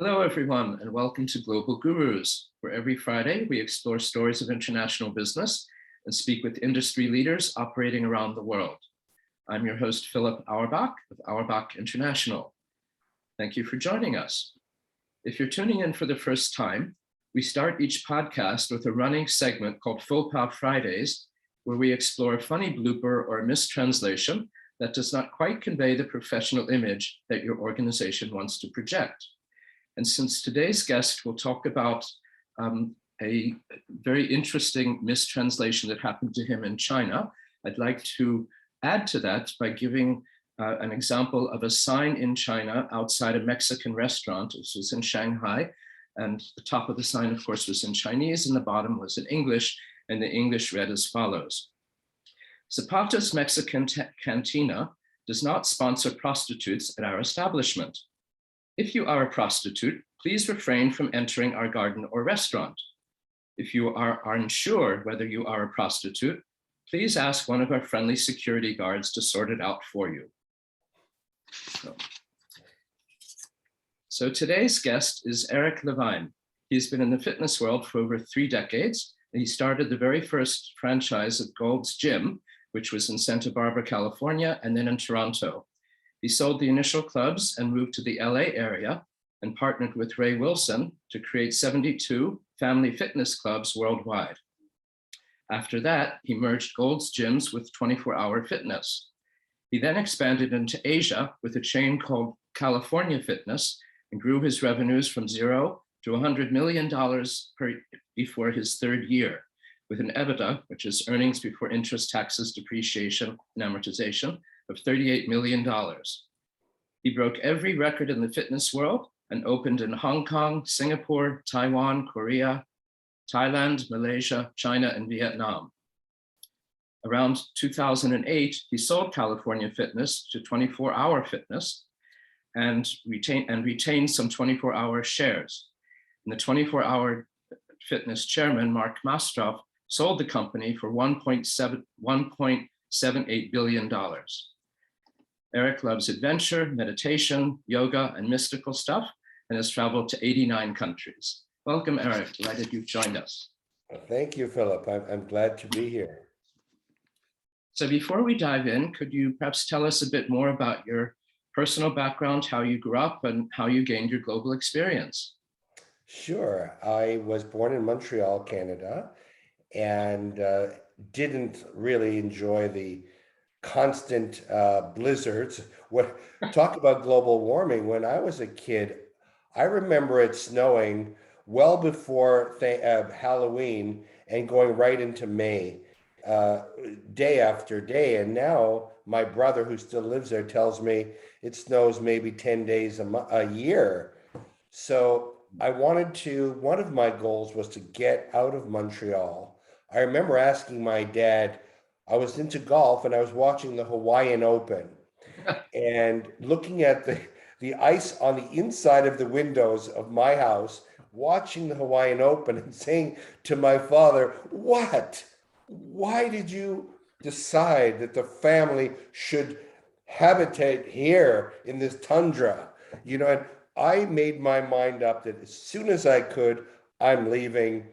Hello, everyone, and welcome to Global Gurus, where every Friday we explore stories of international business and speak with industry leaders operating around the world. I'm your host, Philip Auerbach of Auerbach International. Thank you for joining us. If you're tuning in for the first time, we start each podcast with a running segment called Faux Pas Fridays, where we explore a funny blooper or a mistranslation that does not quite convey the professional image that your organization wants to project. And since today's guest will talk about a very interesting mistranslation that happened to him in China, I'd like to add to that by giving an example of a sign in China outside a Mexican restaurant. This was in Shanghai, and the top of the sign, of course, was in Chinese, and the bottom was in English, and the English read as follows: Zapata's Mexican Cantina does not sponsor prostitutes at our establishment. If you are a prostitute, please refrain from entering our garden or restaurant. If you are unsure whether you are a prostitute, please ask one of our friendly security guards to sort it out for you. So today's guest is Eric Levine. He's been in the fitness world for over 3 decades. He started the very first franchise at Gold's Gym, which was in Santa Barbara, California, and then in Toronto. He sold the initial clubs and moved to the LA area and partnered with Ray Wilson to create 72 family fitness clubs worldwide. After that, he merged Gold's Gyms with 24-Hour Fitness. He then expanded into Asia with a chain called California Fitness and grew his revenues from $0 to $100 million before his 3rd year, with an EBITDA, which is earnings before interest, taxes, depreciation, and amortization, of $38 million. He broke every record in the fitness world and opened in Hong Kong, Singapore, Taiwan, Korea, Thailand, Malaysia, China, and Vietnam. Around 2008, he sold California Fitness to 24-Hour Fitness and retained some 24-hour shares. And the 24-Hour Fitness chairman, Mark Mastroff, sold the company for $1.78 billion. Eric loves adventure, meditation, yoga, and mystical stuff, and has traveled to 89 countries. Welcome, Eric. Delighted you've joined us. Thank you, Philip. I'm glad to be here. So before we dive in, could you perhaps tell us a bit more about your personal background, how you grew up, and how you gained your global experience? Sure. I was born in Montreal, Canada, and didn't really enjoy the constant blizzards. Talk about global warming. When I was a kid, I remember it snowing well before Halloween and going right into May, day after day. And now my brother, who still lives there, tells me it snows maybe 10 days a year. So one of my goals was to get out of Montreal. I remember asking my dad, I was into golf and I was watching the Hawaiian Open and looking at the ice on the inside of the windows of my house, watching the Hawaiian Open and saying to my father, why did you decide that the family should habitate here in this tundra? And I made my mind up that as soon as I could, I'm leaving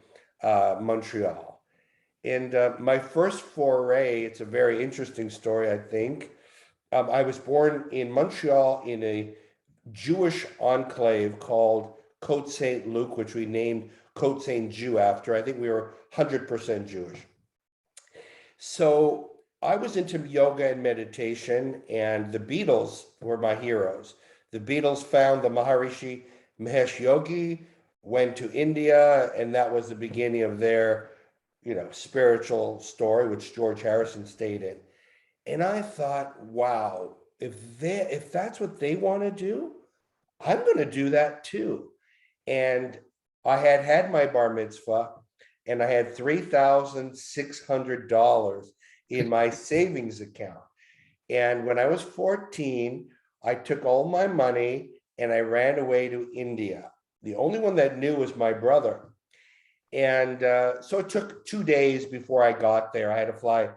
Montreal. And my first foray, it's a very interesting story, I think. I was born in Montreal in a Jewish enclave called Côte Saint-Luc, which we named Côte Saint-Jew after. I think we were 100% Jewish. So I was into yoga and meditation, and the Beatles were my heroes. The Beatles found the Maharishi Mahesh Yogi, went to India, and that was the beginning of their spiritual story, which George Harrison stayed in. And I thought, wow, if that's what they want to do, I'm going to do that too. And I had my bar mitzvah, and I had $3,600 in my savings account. And when I was 14, I took all my money and I ran away to India. The only one that knew was my brother. And so it took 2 days before I got there. I had to fly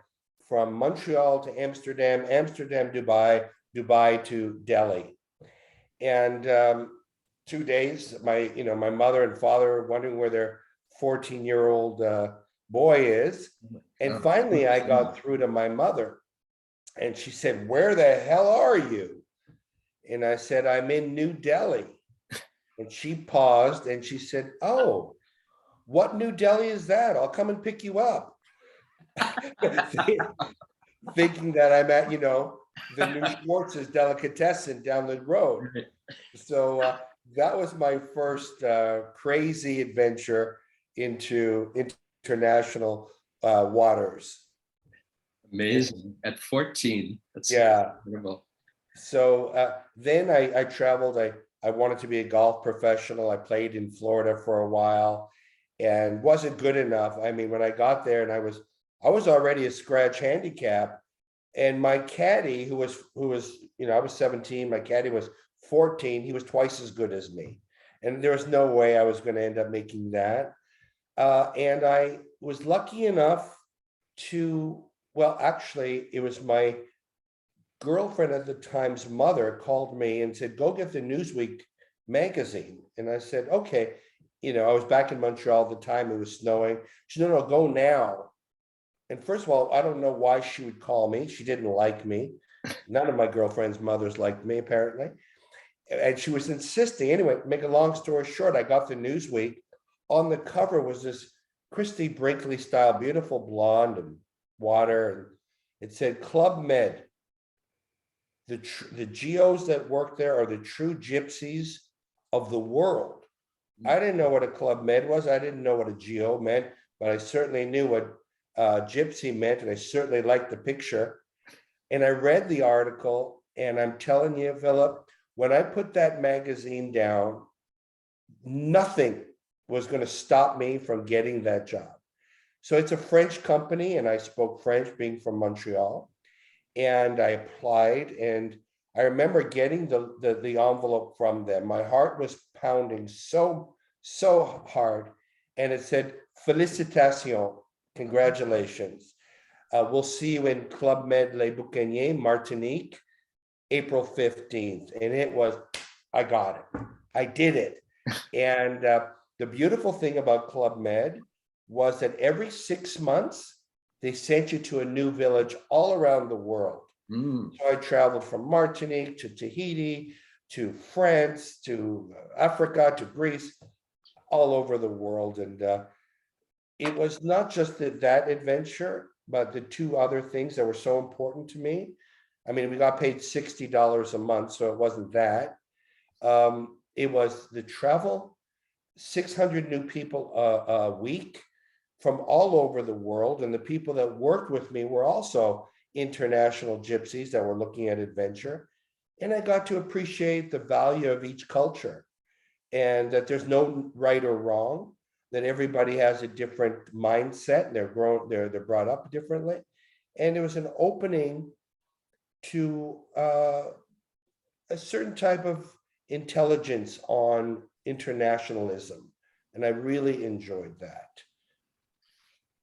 from Montreal to Amsterdam, Dubai to Delhi. And 2 days. My mother and father were wondering where their 14-year-old boy is. And finally, I got through to my mother, and she said, "Where the hell are you?" And I said, "I'm in New Delhi." And she paused and she said, "Oh, what New Delhi is that? I'll come and pick you up." Thinking that I'm at, the new Schwartz's delicatessen down the road. So that was my first crazy adventure into international waters. Amazing. At 14, that's Yeah. incredible. So then I traveled. I wanted to be a golf professional. I played in Florida for a while and wasn't good enough. I mean, when I got there and I was already a scratch handicap, and my caddy who was, I was 17, my caddy was 14, he was twice as good as me. And there was no way I was going to end up making that. And I was lucky enough to, well, actually, it was my girlfriend at the time's mother called me and said, "Go get the Newsweek magazine." And I said, "Okay." I was back in Montreal at the time, it was snowing. She said, "No, no, go now." And first of all, I don't know why she would call me. She didn't like me. None of my girlfriend's mothers liked me, apparently. And she was insisting. Anyway, make a long story short, I got the Newsweek. On the cover was this Christy Brinkley style, beautiful blonde and water. And it said Club Med. The geos that work there are the true gypsies of the world. I didn't know what a Club Med was. I didn't know what a geo meant, but I certainly knew what gypsy meant, and I certainly liked the picture. And I read the article, and I'm telling you, Philip, when I put that magazine down, nothing was going to stop me from getting that job. So it's a French company, and I spoke French, being from Montreal. And I applied, and I remember getting the envelope from them. My heart was pounding so hard, and it said, "Félicitations, congratulations. We'll see you in Club Med Les Boucaniers, Martinique, April 15th." And it was, I got it. I did it. And the beautiful thing about Club Med was that every 6 months, they sent you to a new village all around the world. So I traveled from Martinique to Tahiti, to France, to Africa, to Greece, all over the world. And it was not just that adventure, but the two other things that were so important to me. I mean, we got paid $60 a month, so it wasn't that. It was the travel, 600 new people a week from all over the world. And the people that worked with me were also international gypsies that were looking at adventure. And I got to appreciate the value of each culture, and that there's no right or wrong, that everybody has a different mindset, and they're brought up differently. And it was an opening to a certain type of intelligence on internationalism. And I really enjoyed that.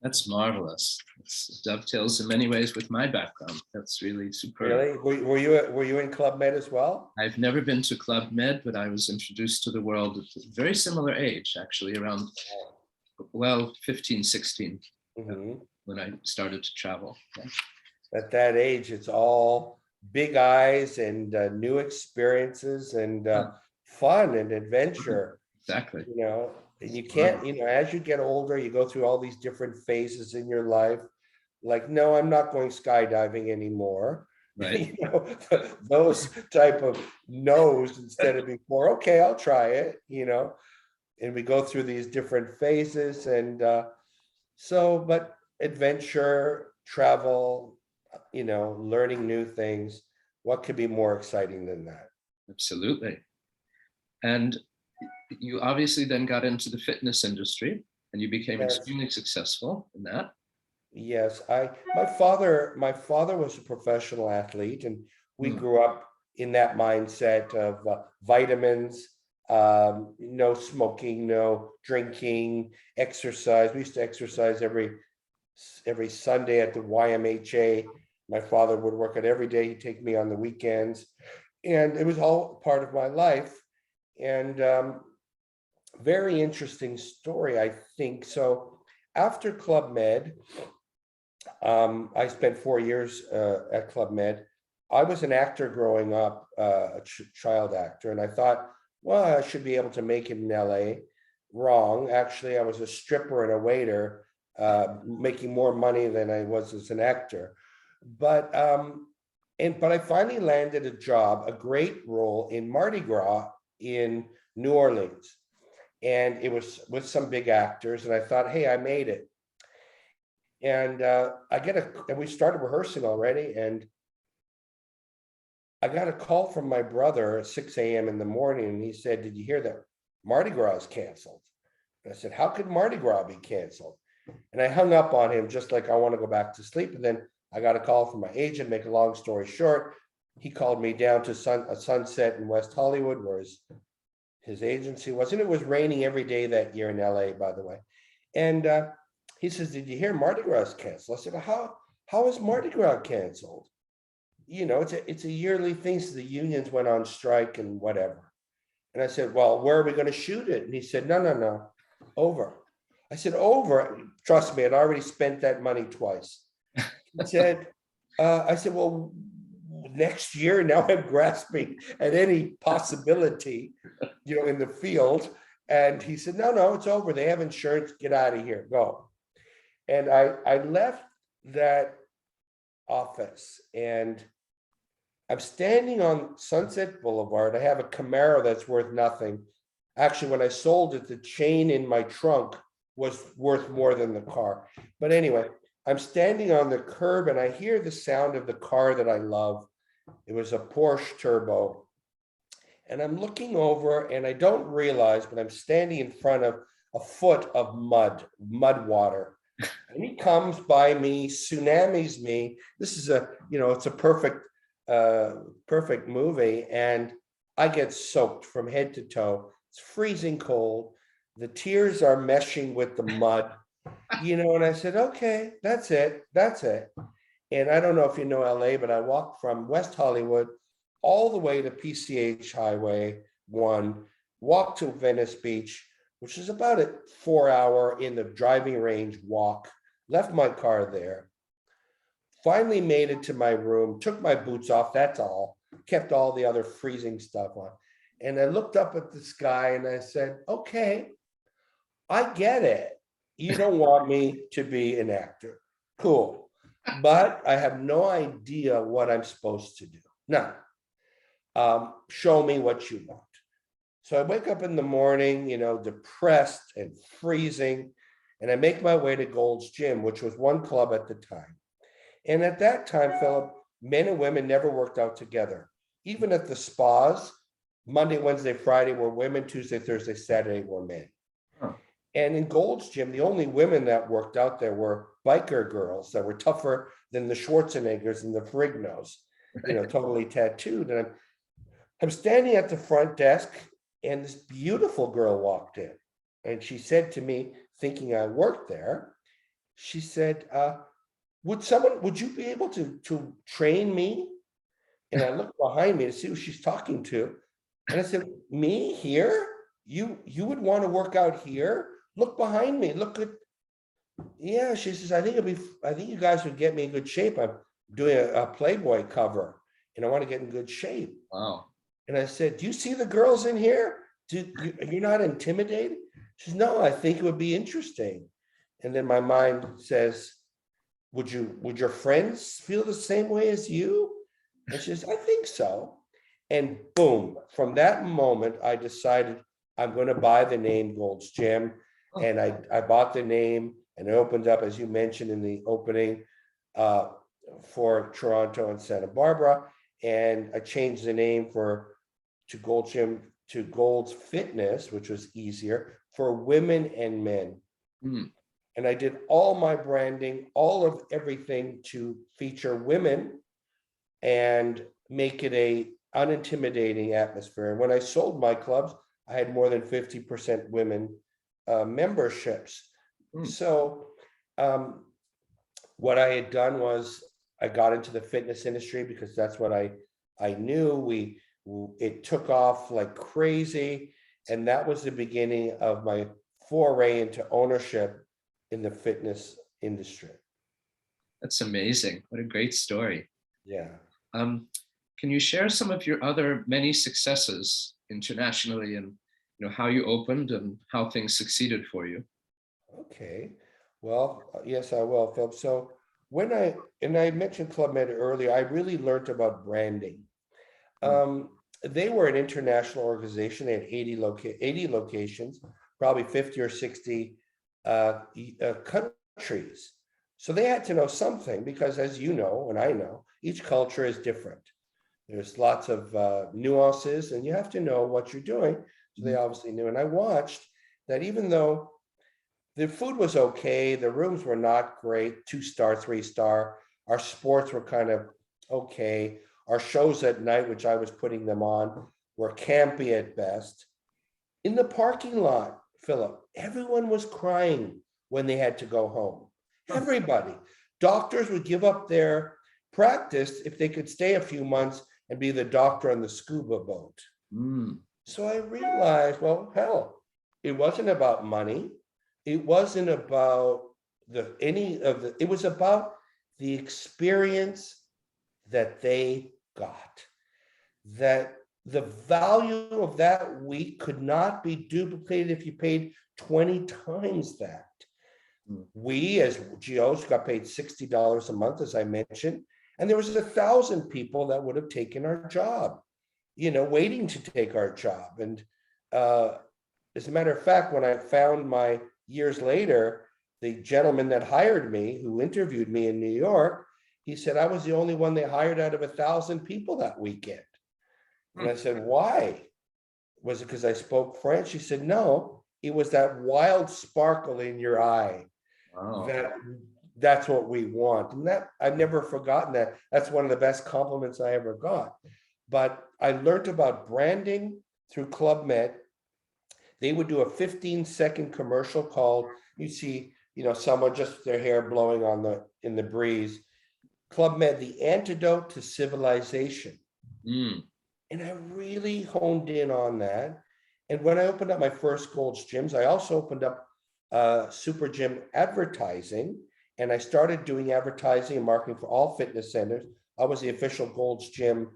That's marvelous. It dovetails in many ways with my background. That's really superb. Really? Were you in Club Med as well? I've never been to Club Med, but I was introduced to the world at a very similar age, actually, around, well, 15, 16, when I started to travel. Yeah. At that age, it's all big eyes and new experiences and fun and adventure. Exactly. And you can't, as you get older, you go through all these different phases in your life. Like, no, I'm not going skydiving anymore. Right. Those type of no's instead of before, okay, I'll try it, and we go through these different phases. And but adventure, travel, learning new things, what could be more exciting than that? Absolutely. And you obviously then got into the fitness industry, and you became extremely successful in that. Yes, my father was a professional athlete, and we grew up in that mindset of vitamins, no smoking, no drinking, exercise. We used to exercise every Sunday at the YMHA. My father would work it every day. He'd take me on the weekends, and it was all part of my life. And very interesting story, I think. So after Club Med, I spent 4 years at Club Med. I was an actor growing up, a child actor, and I thought, well, I should be able to make it in LA. Wrong. Actually, I was a stripper and a waiter, making more money than I was as an actor. But but I finally landed a job, a great role in Mardi Gras in New Orleans, and it was with some big actors. And I thought, hey, I made it. And and we started rehearsing already, and I got a call from my brother at 6 a.m. in the morning, and he said, did you hear that Mardi Gras is canceled? And I said, how could Mardi Gras be canceled? And I hung up on him just like I want to go back to sleep. And then I got a call from my agent. Make a long story short, he called me down to a Sunset in West Hollywood, where his agency was. And it was raining every day that year in LA, by the way. And he says, did you hear Mardi Gras is canceled? I said, how is Mardi Gras canceled? You know, it's a yearly thing. So the unions went on strike and whatever. And I said, well, where are we going to shoot it? And he said, no, over. I said, over. Trust me, I'd already spent that money twice. He said, I said, well, next year. Now I'm grasping at any possibility, in the field. And he said, no, it's over. They have insurance. Get out of here. Go. And I left that office, and I'm standing on Sunset Boulevard. I have a Camaro that's worth nothing. Actually, when I sold it, the chain in my trunk was worth more than the car. But anyway, I'm standing on the curb and I hear the sound of the car that I love. It was a Porsche Turbo. And I'm looking over and I don't realize, but I'm standing in front of a foot of mud water. And he comes by me, tsunamis me. This is it's a perfect movie. And I get soaked from head to toe. It's freezing cold. The tears are meshing with the mud, and I said, okay, that's it. And I don't know if you know LA, but I walked from West Hollywood all the way to PCH Highway 1, walked to Venice Beach, which is about a 4-hour in the driving range walk, left my car there, finally made it to my room, took my boots off, that's all, kept all the other freezing stuff on. And I looked up at the sky and I said, okay, I get it. You don't want me to be an actor. Cool. But I have no idea what I'm supposed to do. Now, show me what you want. So I wake up in the morning, depressed and freezing, and I make my way to Gold's Gym, which was one club at the time. And at that time, Philip, men and women never worked out together. Even at the spas, Monday, Wednesday, Friday were women, Tuesday, Thursday, Saturday were men. Huh. And in Gold's Gym, the only women that worked out there were biker girls that were tougher than the Schwarzeneggers and the Ferrignos, totally tattooed. And I'm standing at the front desk, and this beautiful girl walked in. And she said to me, thinking I worked there, she said, would you be able to train me? And I looked behind me to see who she's talking to. And I said, me here? You would want to work out here? Look behind me. Look at, yeah. She says, I think you guys would get me in good shape. I'm doing a Playboy cover, and I want to get in good shape. Wow. And I said, do you see the girls in here? You're not intimidated? She says, no, I think it would be interesting. And then my mind says, would your friends feel the same way as you? And she says, I think so. And boom, from that moment, I decided I'm going to buy the name Gold's Gym. And I bought the name, and I opened up, as you mentioned in the opening, for Toronto and Santa Barbara. And I changed the name to Gold's Gym to Gold's Fitness, which was easier for women and men. Mm. And I did all my branding, all of everything to feature women and make it a unintimidating atmosphere. And when I sold my clubs, I had more than 50% women memberships. Mm. So what I had done was I got into the fitness industry because that's what I knew. We It took off like crazy. And that was the beginning of my foray into ownership in the fitness industry. That's amazing. What a great story. Yeah. Um, can you share some of your other many successes internationally and how you opened and how things succeeded for you? Okay. Well, yes, I will, Philip. So I mentioned Club Med earlier, I really learned about branding. Mm. They were an international organization. They had 80 locations, probably 50 or 60 countries. So they had to know something because, as you know, and I know, each culture is different. There's lots of nuances, and you have to know what you're doing. So they Mhm. obviously knew. And I watched that even though the food was okay, the rooms were not great, 2-star, 3-star. Our sports were kind of okay. Our shows at night, which I was putting them on, were campy at best. In the parking lot, Philip, everyone was crying when they had to go home. Huh. Everybody. Doctors would give up their practice if they could stay a few months and be the doctor on the scuba boat. Mm. So I realized, well, hell, it wasn't about money. It wasn't about it was about the experience that they got. That the value of that week could not be duplicated if you paid 20 times that. Mm. We as GOs got paid $60 a month, as I mentioned, and there was 1,000 people that would have taken our job, waiting to take our job. And as a matter of fact, when I found my years later, the gentleman that hired me, who interviewed me in New York, he said I was the only one they hired out of 1,000 people that weekend. And I Mm. said, why? Was it because I spoke French? He said, no, it was that wild sparkle in your eye. Wow. That's what we want. And that I've never forgotten that. That's one of the best compliments I ever got. But I learned about branding through Club Med. They would do a 15-second commercial called, you see, someone just their hair blowing in the breeze. Club Med, the antidote to civilization. Mm. And I really honed in on that. And when I opened up my first Gold's Gyms, I also opened up Super Gym advertising. And I started doing advertising and marketing for all fitness centers. I was the official Gold's Gym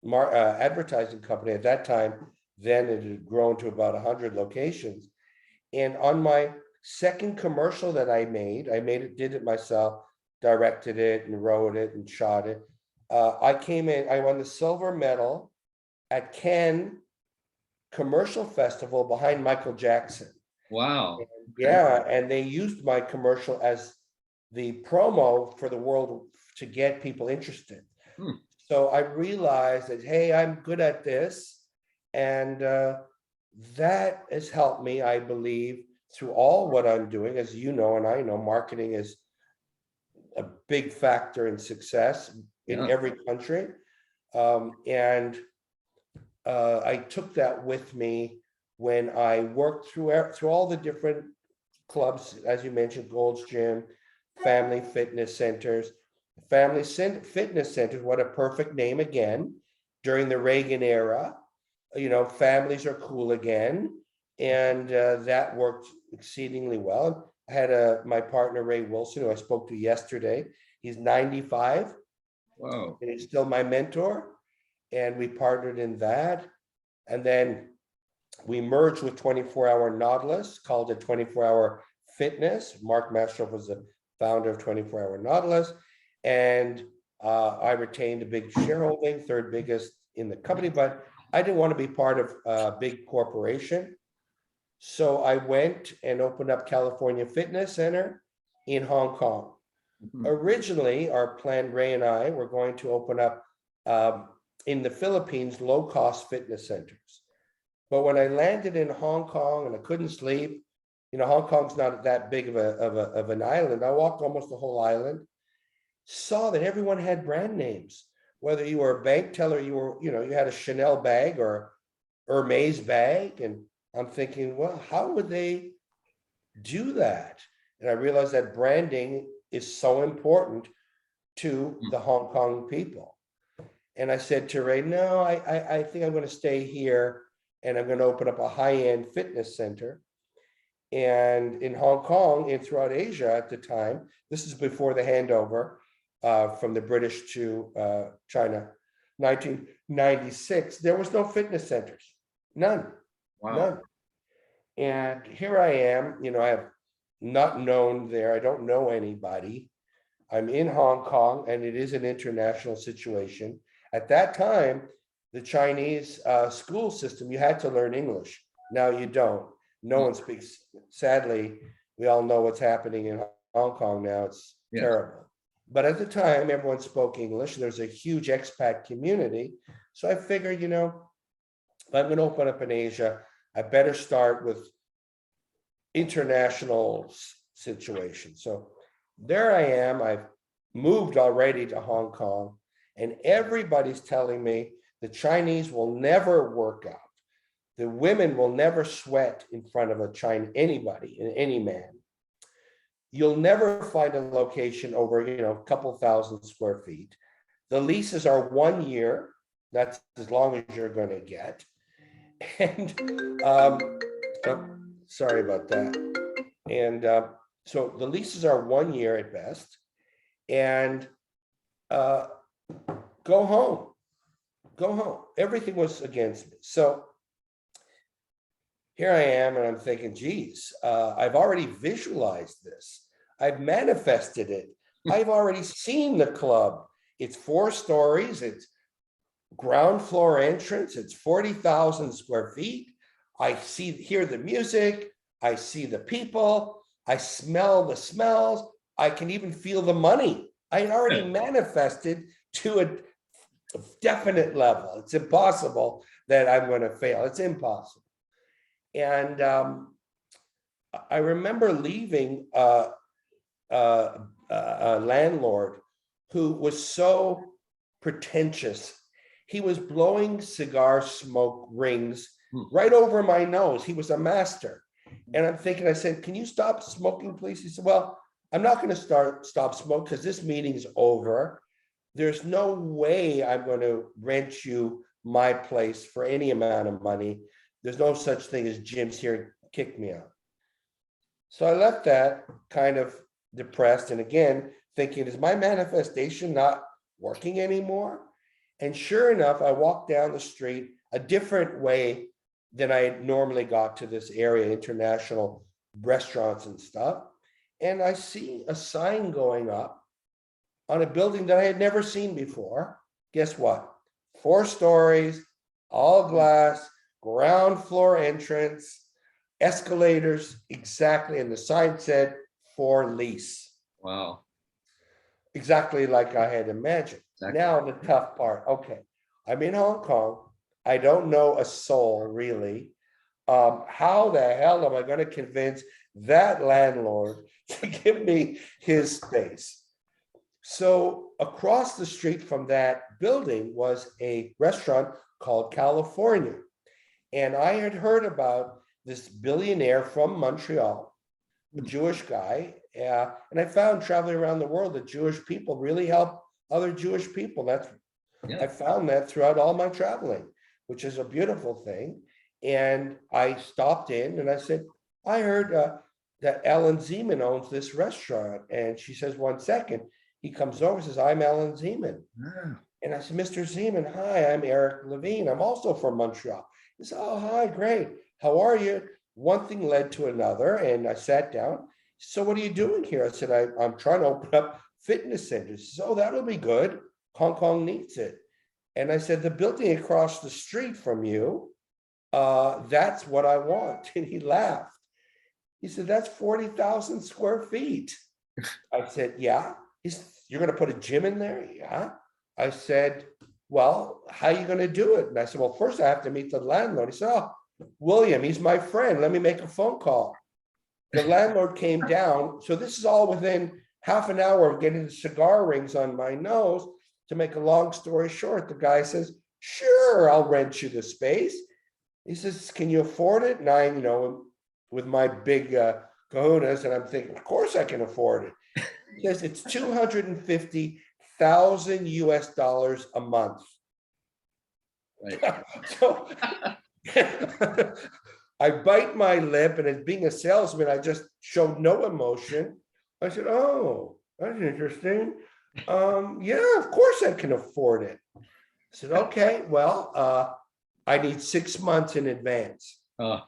advertising company at that time. Then it had grown to about 100 locations. And on my second commercial that I did it myself, directed it and wrote it and shot it. I won the silver medal at Cannes Commercial Festival behind Michael Jackson. Wow. Okay. Yeah, and they used my commercial as the promo for the world to get people interested. Mm. So I realized that, hey, I'm good at this. And that has helped me, I believe, through all what I'm doing. As you know, and I know, marketing is a big factor in success in Yeah. every country. And I took that with me when I worked through all the different clubs, as you mentioned, Gold's Gym, Family Fitness Centers. Fitness Centers, what a perfect name again. During the Reagan era, families are cool again. And that worked exceedingly well. I had my partner, Ray Wilson, who I spoke to yesterday. He's 95 Wow. and he's still my mentor. And we partnered in that. And then we merged with 24-Hour Nautilus, called it 24-Hour Fitness. Mark Mastroff was the founder of 24-Hour Nautilus. And I retained a big shareholding, third biggest in the company, but I didn't want to be part of a big corporation. So I went and opened up California Fitness Center in Hong Kong. Mhm. Originally, our plan, Ray and I, were going to open up in the Philippines, low-cost fitness centers. But when I landed in Hong Kong and I couldn't sleep, Hong Kong's not that big of an island. I walked almost the whole island, saw that everyone had brand names. Whether you were a bank teller, you had a Chanel bag or Hermes bag. And I'm thinking, well, how would they do that? And I realized that branding is so important to Mm. the Hong Kong people. And I said to Ray, no, I think I'm going to stay here and I'm going to open up a high-end fitness center. And in Hong Kong and throughout Asia at the time, this is before the handover from the British to China, 1996, there was no fitness centers, none, Wow. none. And here I am, I have not known there, I don't know anybody. I'm in Hong Kong and it is an international situation. At that time, the Chinese school system, you had to learn English. Now you don't. No one speaks. Sadly, we all know what's happening in Hong Kong now. It's terrible. But at the time, everyone spoke English. There's a huge expat community. So I figured, if I'm going to open up in Asia, I better start with international situations. So there I am. I've moved already to Hong Kong, and everybody's telling me the Chinese will never work out. The women will never sweat in front of anybody, any man. You'll never find a location over, a couple thousand square feet. The leases are 1 year. That's as long as you're going to get. And sorry about that. And so the leases are 1 year at best. And go home. Go home. Everything was against me. So here I am, and I'm thinking, geez, I've already visualized this. I've manifested it. I've already seen the club. It's 4 stories. It's ground floor entrance. It's 40,000 square feet. I hear the music. I see the people. I smell the smells. I can even feel the money. I had already manifested to a definite level. It's impossible that I'm going to fail. It's impossible. And I remember leaving a landlord who was so pretentious. He was blowing cigar smoke rings right over my nose. He was a master. And I'm thinking, I said, can you stop smoking, please? He said, well, I'm not going to stop smoke because this meeting's over. There's no way I'm going to rent you my place for any amount of money. There's no such thing as gyms here. Kick me out. So I left that kind of depressed. And again, thinking, is my manifestation not working anymore? And sure enough, I walked down the street a different way than I normally got to this area, international restaurants and stuff. And I see a sign going up on a building that I had never seen before. Guess what? 4 stories, all glass, ground floor entrance, escalators, exactly. And the sign said for lease. Wow. Exactly like I had imagined. Exactly. Now the tough part. Okay, I'm in Hong Kong. I don't know a soul really. How the hell am I going to convince that landlord to give me his space? So across the street from that building was a restaurant called California. And I had heard about this billionaire from Montreal, a Jewish guy. And I found traveling around the world that Jewish people really help other Jewish people. I found that throughout all my traveling, which is a beautiful thing. And I stopped in and I said, I heard that Alan Zeman owns this restaurant. And she says, 1 second. He comes over and says, I'm Alan Zeman. And I said, Mr. Zeman, hi, I'm Eric Levine. I'm also from Montreal. He said, oh, hi, great. How are you? One thing led to another, and I sat down. So what are you doing here? I said, I'm trying to open up fitness centers. He said, oh, that'll be good. Hong Kong needs it. And I said, the building across the street from you, that's what I want. And he laughed. He said, that's 40,000 square feet. I said, yeah. He said, you're going to put a gym in there? Yeah. I said, well, how are you going to do it? And I said, well, first I have to meet the landlord. He said, oh, William, he's my friend. Let me make a phone call. The landlord came down. So this is all within half an hour of getting the cigar rings on my nose. To make a long story short, the guy says, sure, I'll rent you the space. He says, can you afford it? And I, with my big kahunas, and I'm thinking, of course I can afford it. He says, it's $250,000 US a month. Right. So I bite my lip, and as being a salesman, I just show no emotion. I said, "Oh, that's interesting. Yeah, of course I can afford it." I said, "Okay, well, I need 6 months in advance. Oh,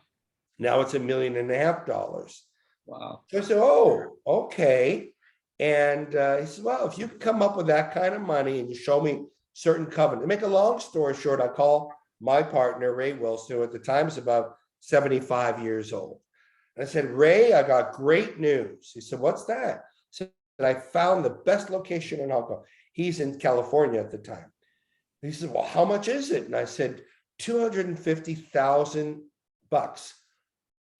Now it's $1.5 million." wow. So I said, "Oh, okay." And he said, "Well, if you can come up with that kind of money and you show me certain covenant." To make a long story short, I call my partner, Ray Wilson, who at the time is about 75 years old. And I said, "Ray, I got great news." He said, "What's that?" I said, "I found the best location in Hong Kong." He's in California at the time. He said, "Well, how much is it?" And I said, $250,000.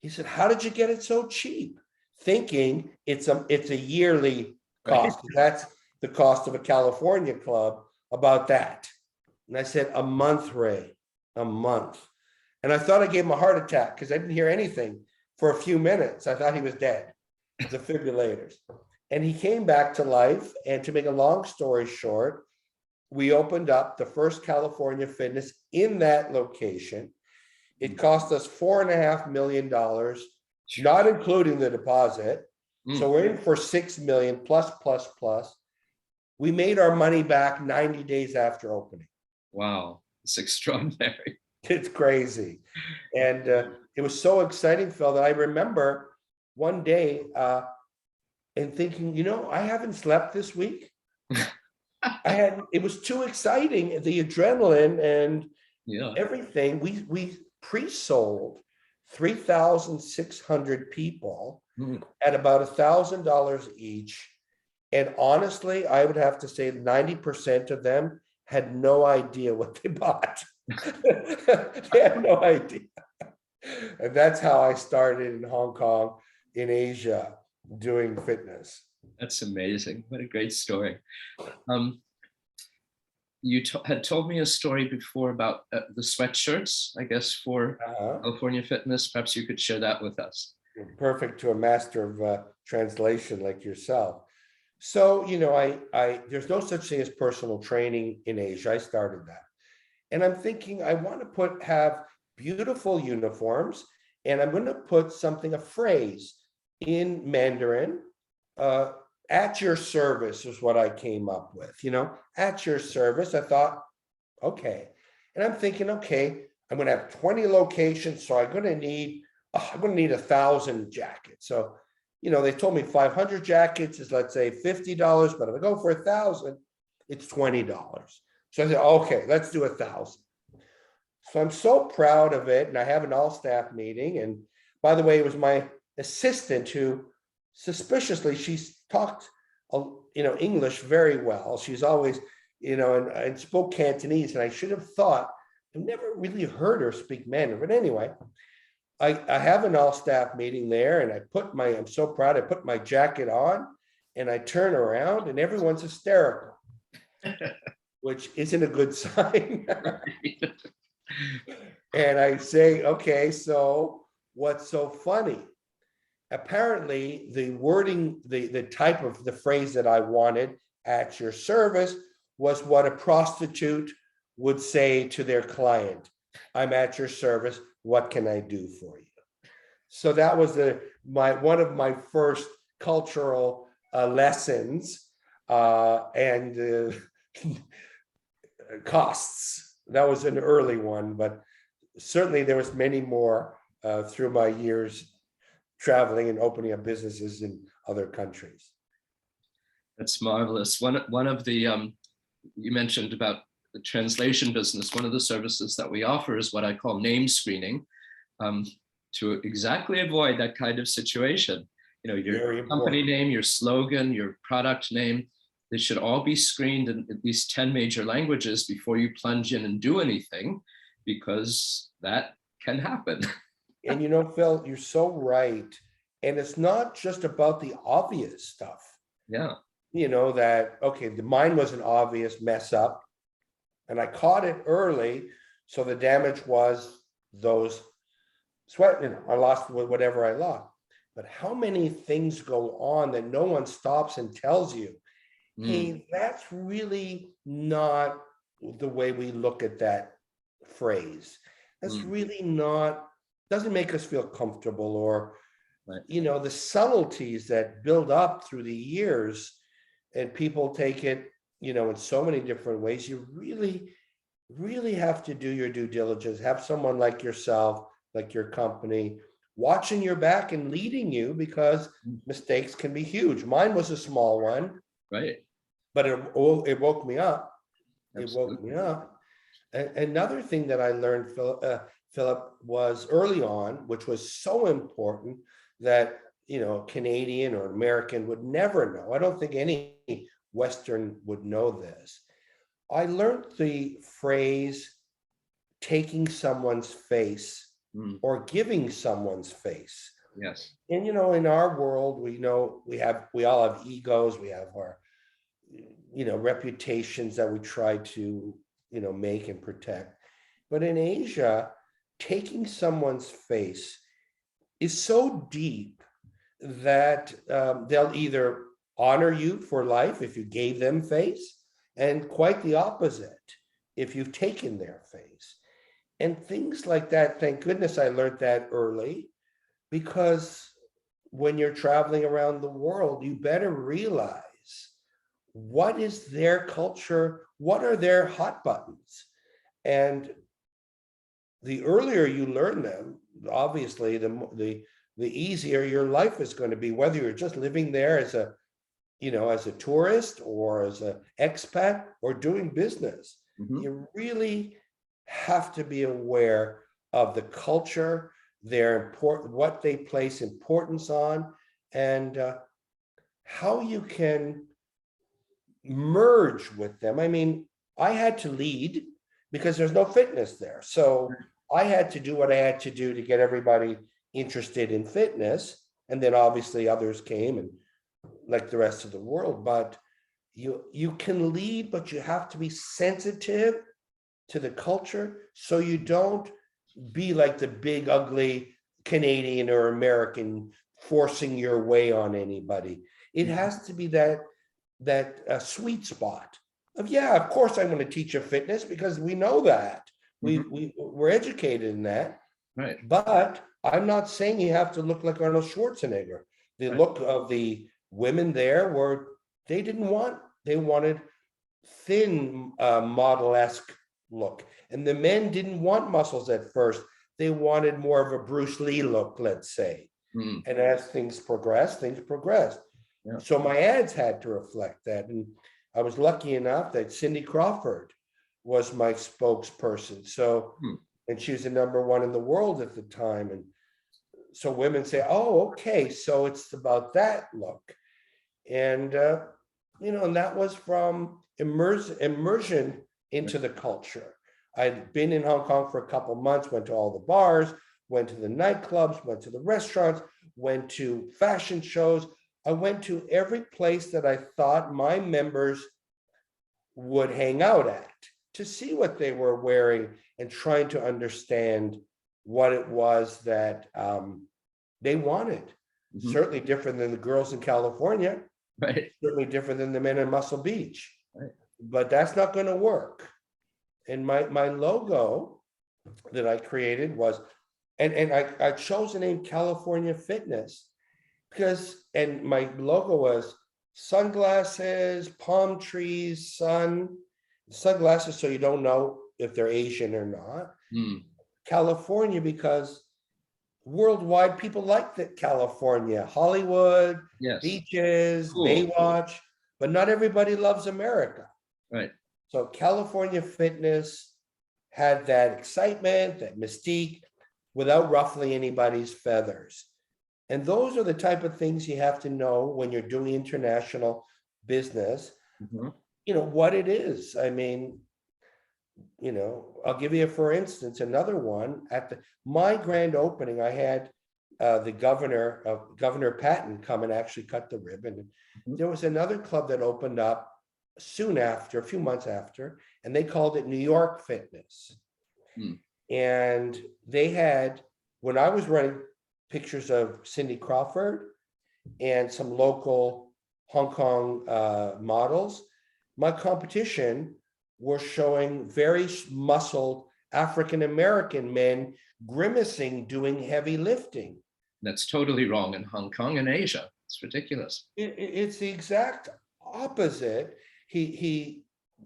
He said, "How did you get it so cheap?" Thinking it's a yearly Right. cost. That's the cost of a California club, about that. And I said, "A month, Ray, a month." And I thought I gave him a heart attack because I didn't hear anything for a few minutes. I thought he was dead, defibrillators. And he came back to life. And to make a long story short, we opened up the first California Fitness in that location. It cost us $4.5 million, not including the deposit. Mm. So we're in for 6 million plus, plus, plus. We made our money back 90 days after opening. Wow. It's extraordinary. It's crazy. And it was so exciting, Phil, that I remember one day and thinking, I haven't slept this week. It was too exciting, the adrenaline and Yeah. everything. We pre-sold 3,600 people Mm. at about $1,000 each. And honestly, I would have to say 90% of them had no idea what they bought. They had no idea. And that's how I started in Hong Kong, in Asia, doing fitness. That's amazing. What a great story. Um, you had told me a story before about the sweatshirts, I guess, for Uh-huh. California Fitness. Perhaps you could share that with us. Perfect to a master of translation like yourself. So, I there's no such thing as personal training in Asia. I started that. And I'm thinking I want to have beautiful uniforms, and I'm going to put something, a phrase in Mandarin, at your service is what I came up with, at your service. I thought, okay. And I'm thinking, okay, I'm going to have 20 locations. So I'm going to need 1,000 jackets. So, they told me 500 jackets is, let's say, $50, but if I go for 1,000, it's $20. So I said, okay, let's do 1,000. So I'm so proud of it. And I have an all staff meeting. And by the way, it was my assistant who suspiciously, she's talked, English very well. She's always, and spoke Cantonese. And I should have thought, I've never really heard her speak Mandarin. But anyway, I have an all staff meeting there, and I'm so proud. I put my jacket on and I turn around and everyone's hysterical, which isn't a good sign. And I say, okay, so what's so funny? Apparently the wording, the type of the phrase that I wanted, at your service, was what a prostitute would say to their client. I'm at your service. What can I do for you? So that was one of my first cultural lessons and costs. That was an early one, but certainly there was many more through my years traveling and opening up businesses in other countries. That's marvelous. One of the you mentioned about the translation business. One of the services that we offer is what I call name screening, to exactly avoid that kind of situation. Your company name, your slogan, your product name, they should all be screened in at least 10 major languages before you plunge in and do anything, because that can happen. And Phil, you're so right. And it's not just about the obvious stuff. Yeah. That, okay, mine was an obvious mess up and I caught it early. So the damage was those sweat, I lost whatever I lost. But how many things go on that no one stops and tells you, hey, that's really not the way we look at that phrase. That's Mm. really not, doesn't make us feel comfortable, or, Right. the subtleties that build up through the years, and people take it, in so many different ways. You really, really have to do your due diligence, have someone like yourself, like your company, watching your back and leading you, because Mm. mistakes can be huge. Mine was a small one, Right. but it woke me up. It woke me Absolutely. up. Another thing that I learned, Philip, was early on, which was so important, that Canadian or American would never know. I don't think any Western would know this. I learned the phrase taking someone's face, Mm. or giving someone's face. Yes. And in our world, we all have egos, we have our reputations that we try to make and protect. But in Asia, taking someone's face is so deep that they'll either honor you for life if you gave them face, and quite the opposite if you've taken their face. And things like that, thank goodness I learned that early, because when you're traveling around the world, you better realize what is their culture, what are their hot buttons. And the earlier you learn them, obviously, the easier your life is going to be, whether you're just living there as a tourist, or as an expat, or doing business. Mhm. You really have to be aware of the culture, what they place importance on, and how you can merge with them. I mean, I had to lead because there's no fitness there. So I had to do what I had to do to get everybody interested in fitness. And then obviously others came, and like the rest of the world. But you can lead, but you have to be sensitive to the culture, so you don't be like the big ugly Canadian or American forcing your way on anybody. It Mhm. has to be that sweet spot of, yeah, of course I'm going to teach you fitness, because we know that Mhm. we're educated in that. Right. But I'm not saying you have to look like Arnold Schwarzenegger. The Right. look of the women there were, they wanted thin, model-esque look. And the men didn't want muscles at first. They wanted more of a Bruce Lee look, let's say. Mm. And as things progressed, things progressed. Yeah. So my ads had to reflect that. And I was lucky enough that Cindy Crawford was my spokesperson. So, Mm. and she was the #1 in the world at the time. And so women say, oh, okay, so it's about that look. And, and that was from immersion into the culture. I'd been in Hong Kong for a couple of months, went to all the bars, went to the nightclubs, went to the restaurants, went to fashion shows. I went to every place that I thought my members would hang out at, to see what they were wearing, and trying to understand what it was that they wanted. Mhm. Certainly different than the girls in California, Right. certainly different than the men in Muscle Beach, Right. but that's not going to work. And my logo that I created was, and I chose the name California Fitness, because, and my logo was sunglasses, palm trees, sunglasses, so you don't know if they're Asian or not. Mm. California, because worldwide people like that California, Hollywood, Yes. beaches, Cool. Baywatch, but not everybody loves America. Right. So California Fitness had that excitement, that mystique, without ruffling anybody's feathers. And those are the type of things you have to know when you're doing international business, Mhm. what it is. I mean, I'll give you, for instance, another one. At my grand opening, I had the Governor Patton, come and actually cut the ribbon. Mhm. There was another club that opened up soon after, a few months after, and they called it New York Fitness. Mm. And they had, when I was running, pictures of Cindy Crawford and some local Hong Kong models. My competition were showing very muscled African American men grimacing, doing heavy lifting. That's totally wrong in Hong Kong and Asia. It's ridiculous. It's the exact opposite. He,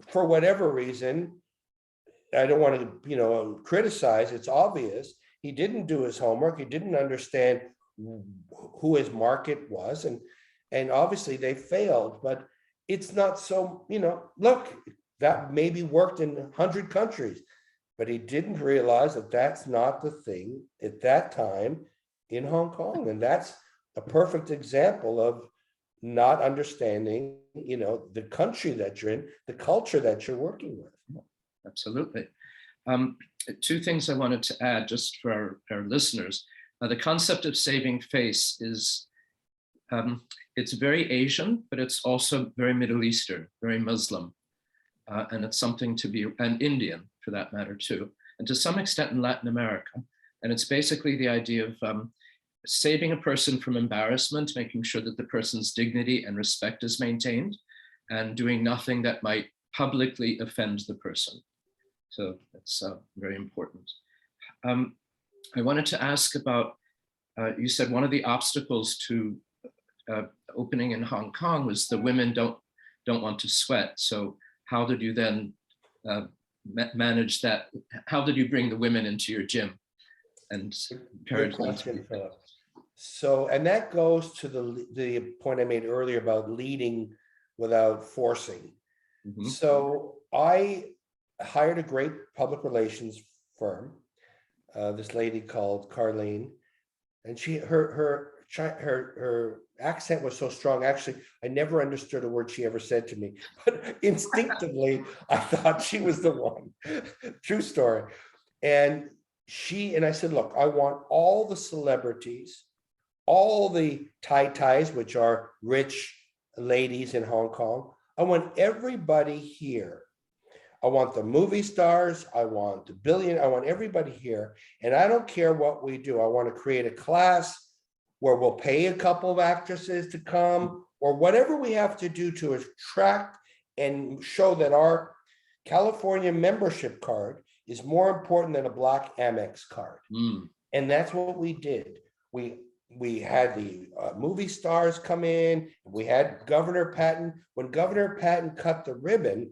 for whatever reason, I don't want to, criticize. It's obvious he didn't do his homework. He didn't understand who his market was, and obviously they failed. But it's not so. Look, that maybe worked in 100 countries, but he didn't realize that that's not the thing at that time in Hong Kong, and that's a perfect example of not understanding, the country that you're in, the culture that you're working with. Absolutely. Two things I wanted to add just for our listeners. The concept of saving face is, it's very Asian, but it's also very Middle Eastern, very Muslim. And it's something to be, and Indian for that matter too, and to some extent in Latin America. And it's basically the idea of saving a person from embarrassment, making sure that the person's dignity and respect is maintained, and doing nothing that might publicly offend the person. So that's very important. I wanted to ask about, you said one of the obstacles to opening in Hong Kong was the women don't want to sweat. So how did you then manage that? How did you bring the women into your gym and encourage them to? Philip. So, and that goes to the point I made earlier about leading without forcing. Mm-hmm. So I hired a great public relations firm, this lady called Carlene, and her accent was so strong. Actually, I never understood a word she ever said to me, but instinctively I thought she was the one. True story. And I said, look, I want all the celebrities, all the ties, which are rich ladies in Hong Kong. I want everybody here. I want the movie stars. I want the billion. I want everybody here. And I don't care what we do. I want to create a class where we'll pay a couple of actresses to come, or whatever we have to do to attract and show that our California membership card is more important than a black Amex card. And that's what we did. We had the movie stars come in. We had Governor Patton. When Governor Patton cut the ribbon,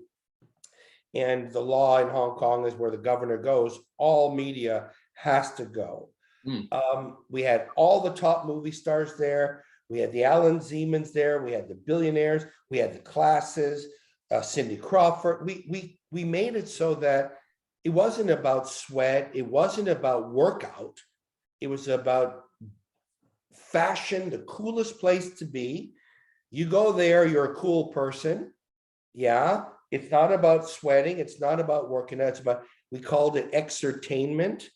and the law in Hong Kong is where the governor goes, all media has to go. We had all the top movie stars there. We had the Alan Zemans there. We had the billionaires. We had the classes, Cindy Crawford. We made it so that it wasn't about sweat. It wasn't about workout. It was about fashion, the coolest place to be. You go there, you're a cool person. Yeah. It's not about sweating. It's not about working out. It's about, we called it exertainment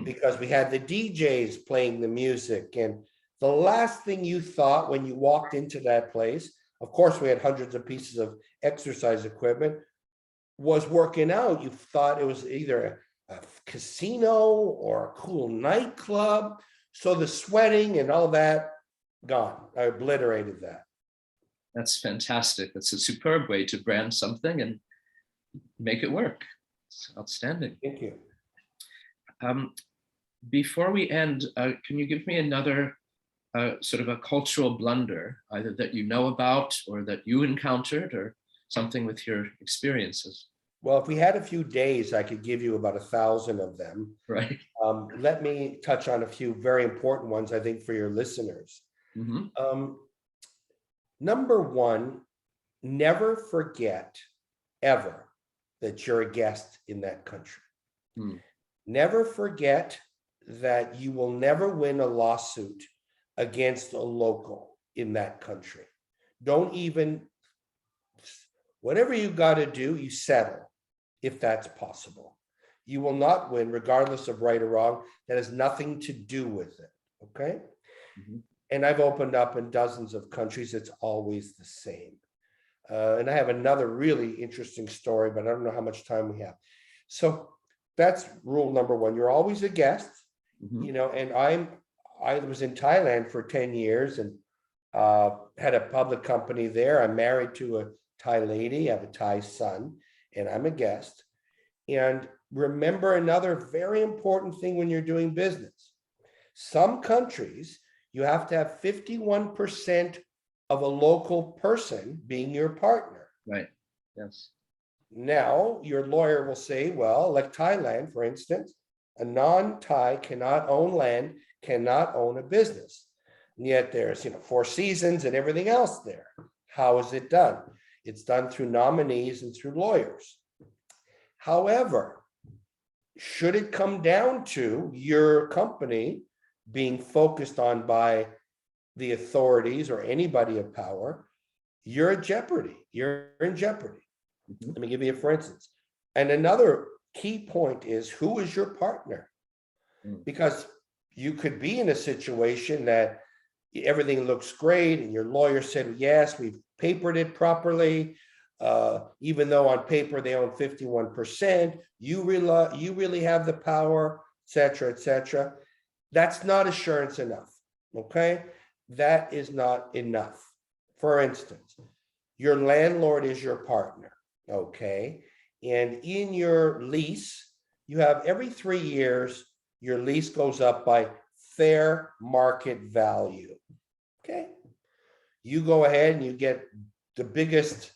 because we had the DJs playing the music. And the last thing you thought when you walked into that place, of course, we had hundreds of pieces of exercise equipment, was working out. You thought it was either a casino or a cool nightclub. So the sweating and all that, gone. I obliterated that. That's fantastic. That's a superb way to brand something and make it work. It's outstanding. Thank you. Before we end, can you give me another sort of a cultural blunder, either that you know about or that you encountered or something with your experiences? Well, if we had a few days, I could give you about 1,000 of them. Right. Let me touch on a few very important ones, I think, for your listeners. Number one, never forget ever that you're a guest in that country. Never forget that you will never win a lawsuit against a local in that country. Don't even, whatever you got to do, you settle if that's possible. You will not win regardless of right or wrong. That has nothing to do with it. Okay. And I've opened up in dozens of countries. It's always the same. And I have another really interesting story, but I don't know how much time we have. So that's rule number one. You're always a guest, and I was in Thailand for 10 years and had a public company there. I'm married to a Thai lady, I have a Thai son, and I'm a guest. And remember another very important thing when you're doing business. Some countries, you have to have 51% of a local person being your partner. Right. Yes. Now, your lawyer will say, well, like Thailand, for instance, a non-Thai cannot own land, cannot own a business. And yet there's, Four Seasons and everything else there. How is it done? It's done through nominees and through lawyers. However, should it come down to your company being focused on by the authorities or anybody of power, you're in jeopardy. You're in jeopardy. Mhm. Let me give you a for instance. And another key point is, who is your partner? Because you could be in a situation that everything looks great and your lawyer said, yes, we've papered it properly. Even though on paper they own 51%, you really have the power, et cetera, et cetera. That's not assurance enough, okay? That is not enough. For instance, your landlord is your partner, okay? And in your lease, you have every 3 years, your lease goes up by fair market value, okay? You go ahead and you get the biggest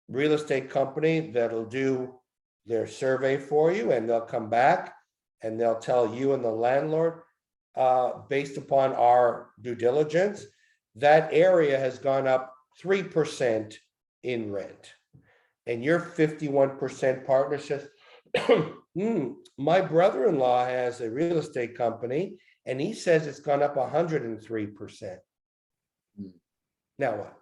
real estate company that'll do their survey for you, and they'll come back and they'll tell you and the landlord, based upon our due diligence, that area has gone up 3% in rent. And your 51% partner says, my brother-in-law has a real estate company and he says it's gone up 103%. Now what?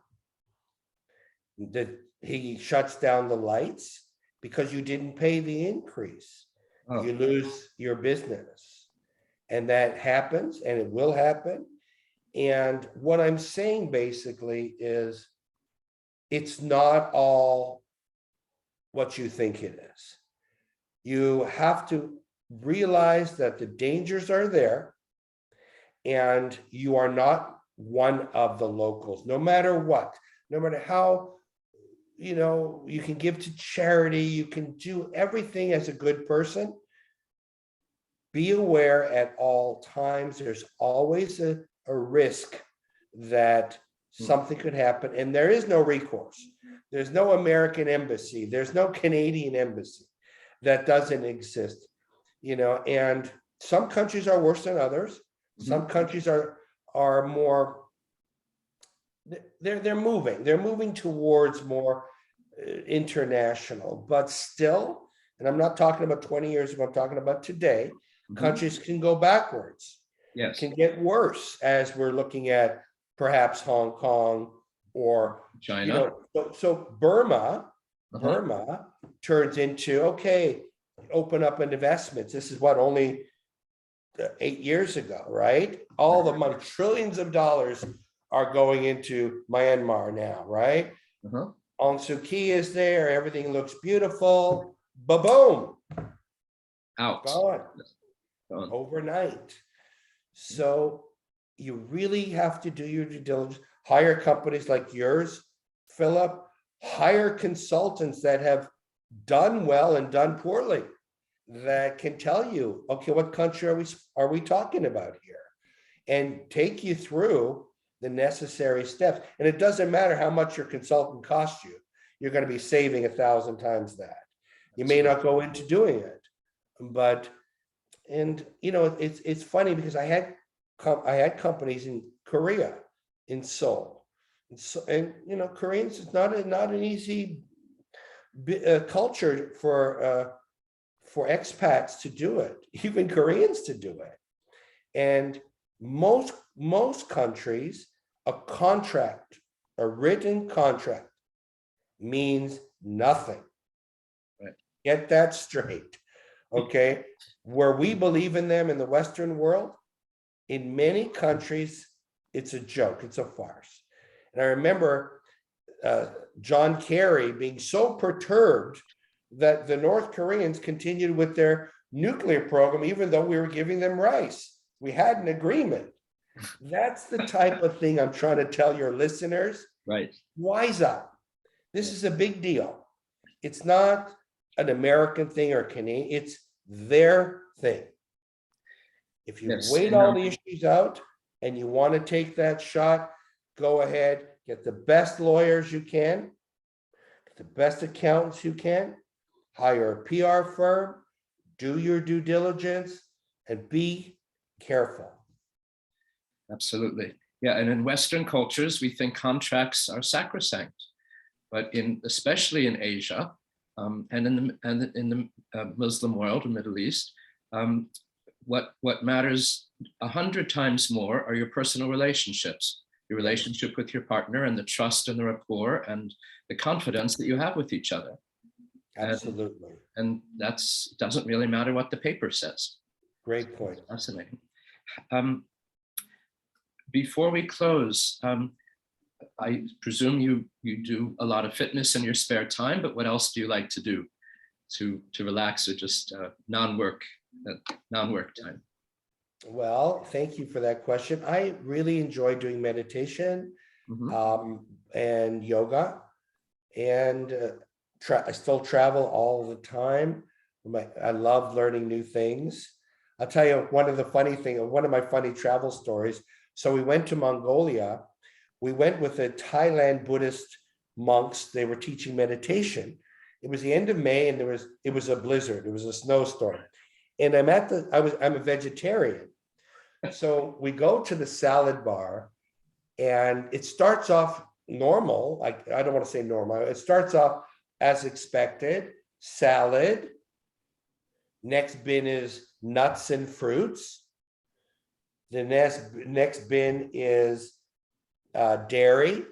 He shuts down the lights because you didn't pay the increase. Oh. You lose your business. And that happens, and it will happen. And what I'm saying basically is, it's not all what you think it is. You have to realize that the dangers are there, and you are not one of the locals, no matter what, no matter how, you can give to charity, you can do everything as a good person. Be aware at all times, there's always a risk that something could happen, and there is no recourse. There's no American embassy, there's no Canadian embassy. That doesn't exist, and some countries are worse than others. Some countries are more, they're moving towards more international, but still, and I'm not talking about 20 years ago, I'm talking about today, countries can go backwards. Yes. Can get worse, as we're looking at perhaps Hong Kong or China. So Burma turns into, okay, open up investments. This is what, only 8 years ago, right? All the money, trillions of dollars are going into Myanmar now, right? Aung Suu Kyi is there, everything looks beautiful, ba-boom, Out. gone Gone. overnight. So you really have to do your due diligence. Hire companies like yours, Philip. Hire consultants that have done well and done poorly, that can tell you, okay, what country are we talking about here, and take you through the necessary steps. And it doesn't matter how much your consultant costs you, you're going to be saving 1,000 times that. You may not go into doing it, but, and it's funny because I had companies in Korea, in Seoul, and Koreans is not an easy culture for expats to do it, even Koreans to do it. And most countries, a written contract means nothing. Right. Get that straight. Okay. Where we believe in them in the Western world, in many countries, it's a joke, it's a farce. And I remember John Kerry being so perturbed that the North Koreans continued with their nuclear program, even though we were giving them rice. We had an agreement. That's the type of thing I'm trying to tell your listeners. Right. Wise up. This is a big deal. It's not an American thing or Canadian, it's their thing. If you Yes, weigh all the issues out and you want to take that shot, go ahead, get the best lawyers you can, get the best accountants you can, hire a PR firm, do your due diligence, and be careful. absolutely. Yeah, and in Western cultures, we think contracts are sacrosanct, but especially in Asia and in the Muslim world, or Middle East, what matters 100 times more are your personal relationships, your relationship with your partner, and the trust and the rapport and the confidence that you have with each other. Absolutely. And that's doesn't really matter what the paper says. Great point. Fascinating. Before we close, I presume you do a lot of fitness in your spare time, but what else do you like to do to relax, or just non-work time? Well, thank you for that question. I really enjoy doing meditation and yoga, and I still travel all the time. I love learning new things. I'll tell you one of my funny travel stories. So we went to Mongolia. We went with the Thailand Buddhist monks. They were teaching meditation. It was the end of May, and it was a blizzard. It was a snowstorm. And I'm a vegetarian. So we go to the salad bar, and it starts off normal. Like, I don't want to say normal. It starts off as expected, salad. Next bin is nuts and fruits. The next bin is dairy.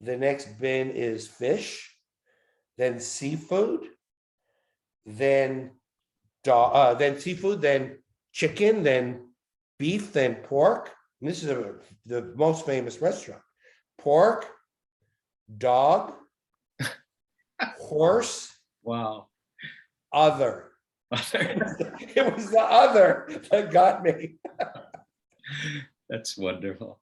The next bin is fish, then seafood, then seafood, then chicken, then beef, then pork. And this is the most famous restaurant. Pork, dog, horse. Wow. Other. It was the other that got me. That's wonderful.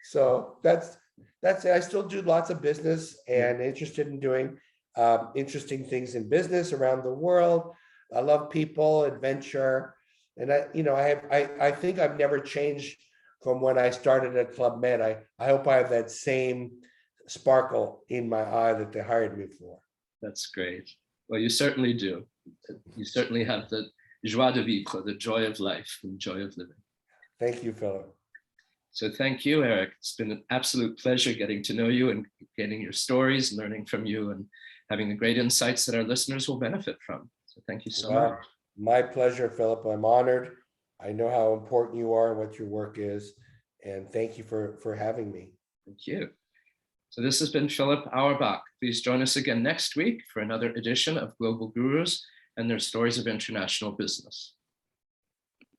So that's it. I still do lots of business and interested in doing interesting things in business around the world. I love people, adventure, and I think I've never changed from when I started at Club Med. I hope I have that same sparkle in my eye that they hired me for. That's great. Well, you certainly do. You certainly have the joie de vivre, the joy of life and joy of living. Thank you, Philip. So thank you, Eric. It's been an absolute pleasure getting to know you and getting your stories, learning from you, and having the great insights that our listeners will benefit from. So thank you so much. My pleasure, Philip. I'm honored. I know how important you are and what your work is. And thank you for having me. Thank you. So this has been Philip Auerbach. Please join us again next week for another edition of Global Gurus and their stories of international business.